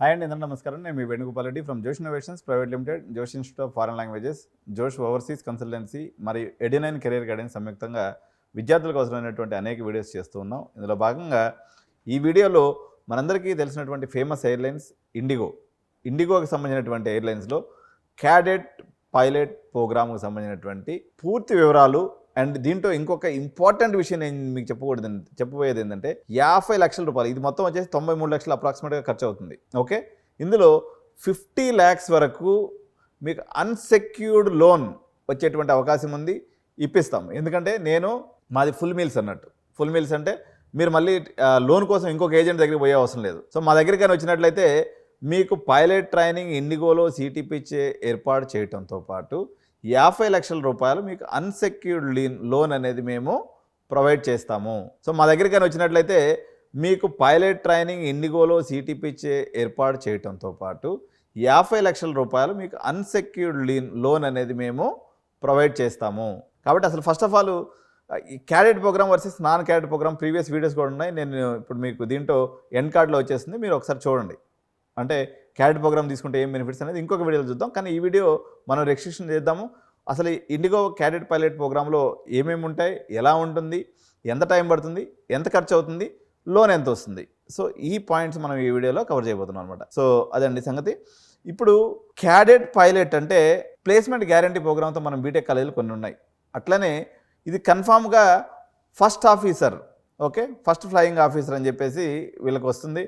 Hi అండి, అందరూ నమస్కారం. నేను మీ వేణుగోపాల్ రెడ్డి ఫ్రమ్ జోష్ ఇన్నోవేషన్స్ ప్రైవేట్ లిమిటెడ్, జోష్ ఇన్స్టిట్యూట్ ఆఫ్ ఫారెన్ లాంగ్వేజెస్, జోష్ ఓవర్సీస్ కన్సల్టెన్సీ మరియు ఎడినైన్ కెరీర్ గైడెన్స్ సంయుక్తంగా విద్యార్థులకు అవసరమైనటువంటి అనేక వీడియోస్ చేస్తూ ఉన్నాం. ఇందులో భాగంగా ఈ వీడియోలో మనందరికీ తెలిసినటువంటి ఫేమస్ ఎయిర్లైన్స్ ఇండిగోకి సంబంధించినటువంటి ఎయిర్లైన్స్లో క్యాడెట్ పైలట్ ప్రోగ్రామ్కి సంబంధించినటువంటి పూర్తి వివరాలు అండ్ దీంట్లో ఇంకొక ఇంపార్టెంట్ విషయం నేను మీకు చెప్పబోయేది ఏంటంటే 50 లక్షల రూపాయలు, ఇది మొత్తం వచ్చేసి 93 లక్షలు అప్రాక్సిమేట్గా ఖర్చు అవుతుంది. ఓకే, ఇందులో 50 lakhs వరకు మీకు అన్సెక్యూర్డ్ లోన్ వచ్చేటువంటి అవకాశం ఉంది, ఇప్పిస్తాం. ఎందుకంటే మాది ఫుల్ మీల్స్ అన్నట్టు. ఫుల్ మీల్స్ అంటే మీరు మళ్ళీ లోన్ కోసం ఇంకొక ఏజెంట్ దగ్గరికి పోయే అవసరం లేదు. సో మా దగ్గరికి కానీ వచ్చినట్లయితే మీకు పైలట్ ట్రైనింగ్ ఇండిగోలో సీటీపీ ఏర్పాటు చేయడంతో పాటు 50 లక్షల రూపాయలు మీకు అన్సెక్యూర్డ్ లోన్ అనేది మేము ప్రొవైడ్ చేస్తాము. సో మా దగ్గరికి కానీ వచ్చినట్లయితే మీకు పైలట్ ట్రైనింగ్ ఇండిగోలో సీటీపీ ఏర్పాటు చేయడంతో పాటు 50 లక్షల రూపాయలు మీకు అన్సెక్యూర్డ్ లోన్ అనేది మేము ప్రొవైడ్ చేస్తాము. కాబట్టి అసలు ఫస్ట్ ఆఫ్ ఆల్ ఈ cadet program versus non cadet program previous videos కూడా ఉన్నాయి. నేను ఇప్పుడు మీకు దీంట్లో ఎండ్ కార్డ్లో వచ్చేసింది, మీరు ఒకసారి చూడండి. అంటే క్యాడెట్ ప్రోగ్రామ్ తీసుకుంటే ఏం బెనిఫిట్స్ అనేది ఇంకొక వీడియోలో చూద్దాం. కానీ ఈ వీడియో మనం రిస్ట్రిక్షన్ చేద్దాము. అసలు ఇండిగో క్యాడెట్ పైలట్ ప్రోగ్రాంలో ఏమేమి ఉంటాయి, ఎలా ఉంటుంది, ఎంత టైం పడుతుంది, ఎంత ఖర్చు అవుతుంది, లోన్ ఎంత వస్తుంది. సో ఈ పాయింట్స్ మనం ఈ వీడియోలో కవర్ చేయబోతున్నాం అనమాట. సో అదండి సంగతి. ఇప్పుడు క్యాడెట్ పైలట్ అంటే ప్లేస్మెంట్ గ్యారంటీ ప్రోగ్రామ్తో మనం బీటెక్ కాలేజీలు కొన్ని ఉన్నాయి. అట్లనే ఇది కన్ఫామ్గా first officer, okay, first flying officer అని చెప్పేసి వీళ్ళకి వస్తుంది.